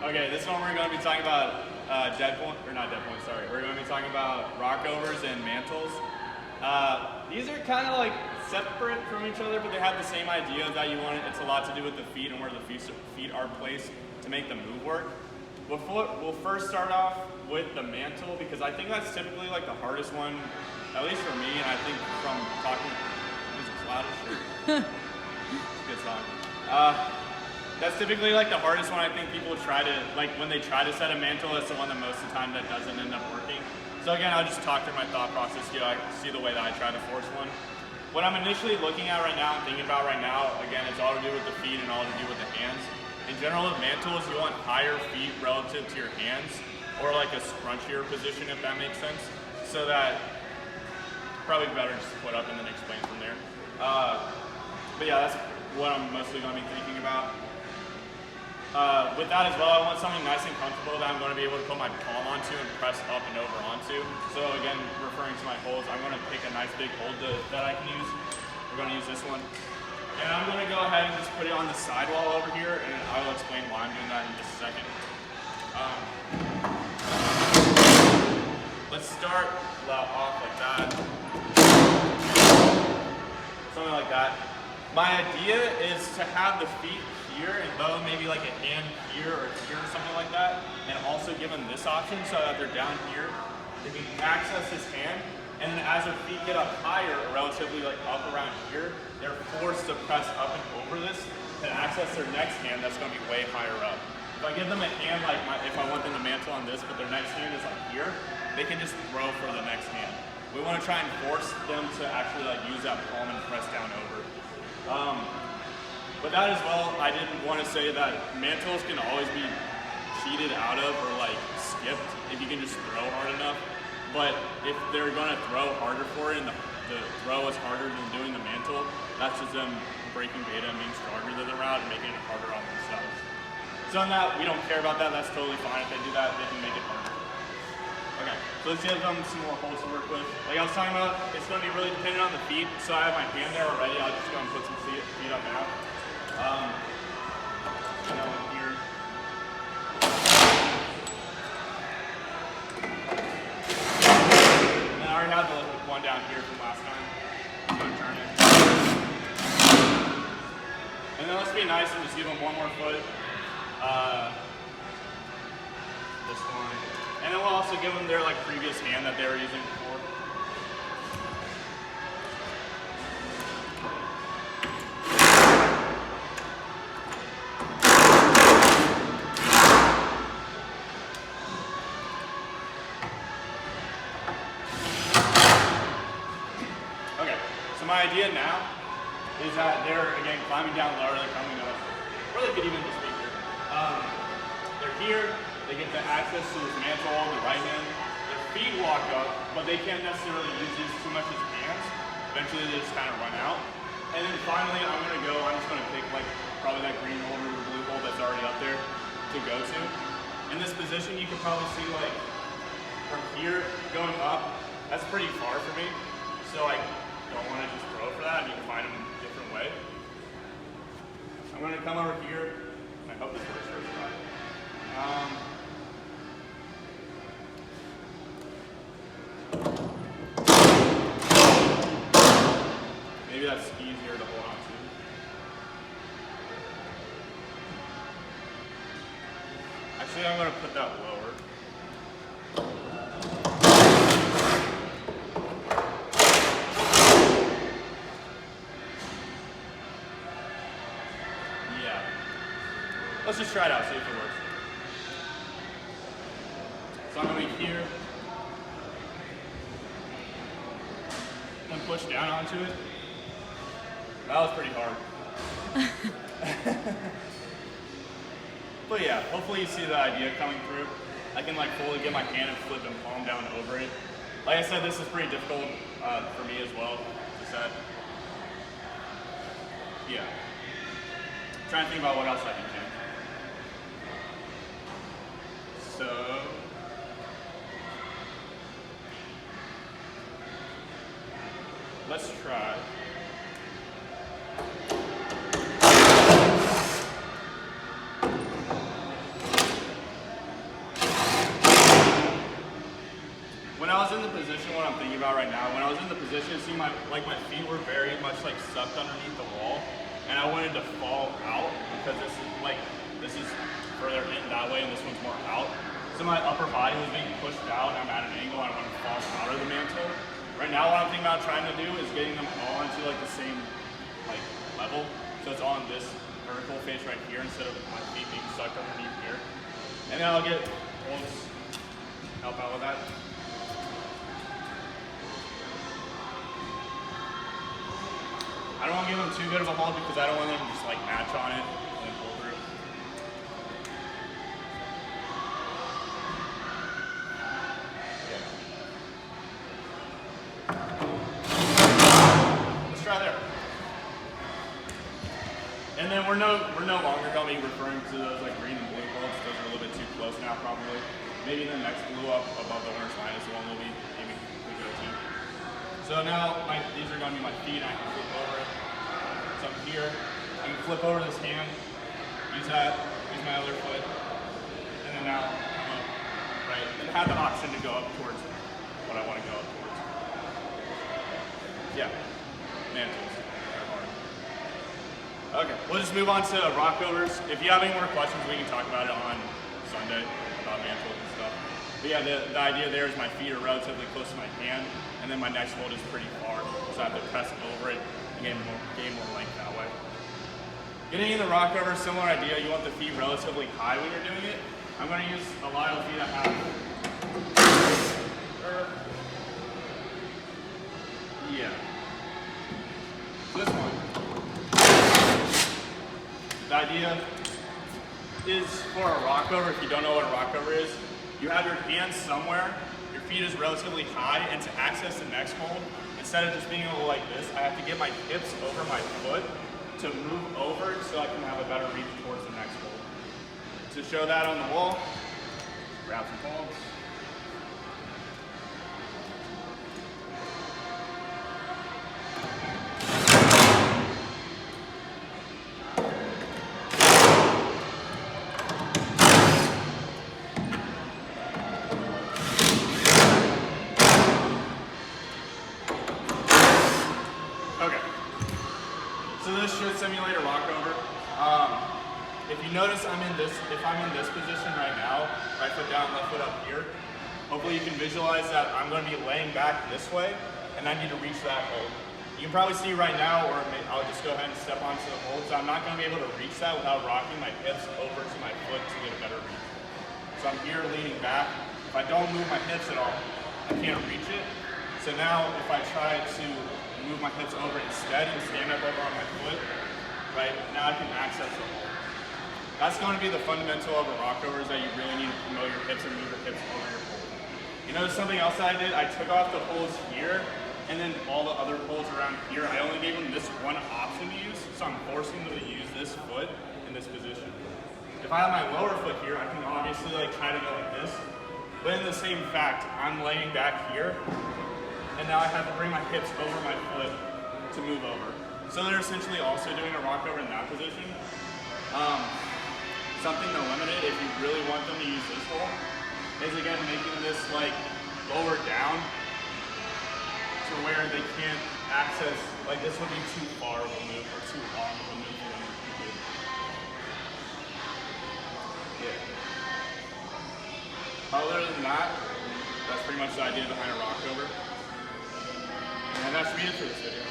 Okay, this one we're going to be talking about sorry. We're going to be talking about rockovers and mantles. These are kind of like separate from each other, but they have the same idea that you want it. It's a lot to do with the feet and where the feet are placed to make the move work. We'll first start off with the mantle because I think that's typically like the hardest one, at least for me, and I think from talking, music's loud as shit. It's a good song. That's typically like the hardest one. I think people try to, like when they try to set a mantle, that's the one that most of the time that doesn't end up working. So again, I'll just talk through my thought process here. I see the way that I try to force one. What I'm initially looking at right now and thinking about right now, again, it's all to do with the feet and all to do with the hands. In general, with mantles, you want higher feet relative to your hands, or like a scrunchier position, if that makes sense. So that, probably better just to put up and then explain from there. But yeah, that's what I'm mostly going to be thinking about. With that as well, I want something nice and comfortable that I'm going to be able to put my palm onto and press up and over onto. So again, referring to my holes, I'm going to pick a nice big hold that I can use. We're going to use this one. And I'm going to go ahead and just put it on the sidewall over here, and I will explain why I'm doing that in just a second. Let's start off like that. Something like that. My idea is to have the feet here and bow maybe like a hand here or something like that, and also give them this option so that they're down here. They can access this hand, and then as their feet get up higher, or relatively like up around here, they're forced to press up and over this to access their next hand that's going to be way higher up. If I give them a hand like if I want them to mantle on this, but their next hand is like here, they can just throw for the next hand. We want to try and force them to actually like use that palm and press down over. But that as well, I didn't want to say that mantles can always be cheated out of or like skipped if you can just throw hard enough. But if they're going to throw harder for it and the throw is harder than doing the mantle, that's just them breaking beta and being stronger than the route and making it harder on themselves. So on that, we don't care about that. That's totally fine. If they do that, they can make it harder. Okay, so let's give them some more holes to work with. Like I was talking about, it's going to be really dependent on the feet. So I have my hand there already. I'll just go and put some feet up now. You know, here. And I already have the one down here from last time. I'm going to turn it. And then let's be nice and just give them one more foot. This one. And then we'll also give them their like previous hand that they were using before. Okay, so my idea now is that they're again climbing down lower, they're coming up. Or they could even just be here. They're here. They get the access to this mantle, the right hand. Their feet walk up, but they can't necessarily use these too much as hands. Eventually they just kind of run out. And then finally I'm just going to pick like probably that green hole or the blue hole that's already up there to go to. In this position you can probably see like from here going up, that's pretty far for me. So I don't want to just throw for that. I need to find them a different way. I'm going to come over here, and I hope this works first try. Maybe that's easier to hold on to. Actually, I'm going to put that lower. Yeah. Let's just try it out, see if it works. So I'm going to be here and push down onto it. That was pretty hard. But yeah, hopefully you see the idea coming through. I can like fully get my hand and flip and palm down over it. Like I said, this is pretty difficult for me as well to set. Yeah. I'm trying to think about what else I can do. So let's try. what I'm thinking about right now. When I was in the position, see my feet were very much like sucked underneath the wall, and I wanted to fall out because this is further in that way, and this one's more out. So my upper body was being pushed out, and I'm at an angle, and I want to fall out of the mantle. Right now, what I'm thinking about trying to do is getting them all into like the same like level, so it's on this vertical face right here instead of my feet being sucked underneath here. And then I'll get holds, help out with that. I don't want to give them too good of a hold because I don't want them to just like match on it and then pull through. Let's try there. And then we're no longer going to be referring to those like green and blue bolts. Those are a little bit too close now probably. Maybe the next blue up above the orange line is the one we'll be aiming to go to. So now these are going to be my feet, and I can flip over it. So I'm here, I can flip over this hand, use my other foot, and then now come up, right? And have the option to go up towards what I want to go up towards. Yeah, mantles. Okay, we'll just move on to rockovers. If you have any more questions, we can talk about it on Sunday about mantles and stuff. But yeah, the idea there is my feet are relatively close to my hand, and then my next hold is pretty far, so I have to press over it and gain more length that way. Getting in the rockover, similar idea. You want the feet relatively high when you're doing it. I'm going to use a lot of the feet I have. Yeah. This one. The idea is for a rockover. If you don't know what a rockover is, you have your hands somewhere, your feet is relatively high, and to access the next hold, instead of just being able like this, I have to get my hips over my foot to move over so I can have a better reach towards the next hold. To show that on the wall, grab some holds. Okay, so this should simulate a rockover. If you notice, if I'm in this position right now, right foot down, left foot up here, hopefully you can visualize that I'm going to be laying back this way, and I need to reach that hold. You can probably see right now, or I'll just go ahead and step onto the hold, so I'm not going to be able to reach that without rocking my hips over to my foot to get a better reach. So I'm here leaning back. If I don't move my hips at all, I can't reach it. So now if I try to move my hips over instead and stand up over on my foot, right, now I can access the hold. That's going to be the fundamental of a rockover, is that you really need to promote your hips and move your hips over your hold. You notice something else that I did? I took off the holds here, and then all the other holds around here, I only gave them this one option to use, so I'm forcing them to use this foot in this position. If I have my lower foot here, I can obviously like try to go like this, but in the same fact, I'm laying back here, and now I have to bring my hips over my foot to move over. So they're essentially also doing a rockover in that position. Something to limit it if you really want them to use this hole is again making this like lower down to where they can't access, like this would be too far of a move or too long of a move for them to do. Yeah. Other than that, that's pretty much the idea behind a rockover. And that should be it for this video.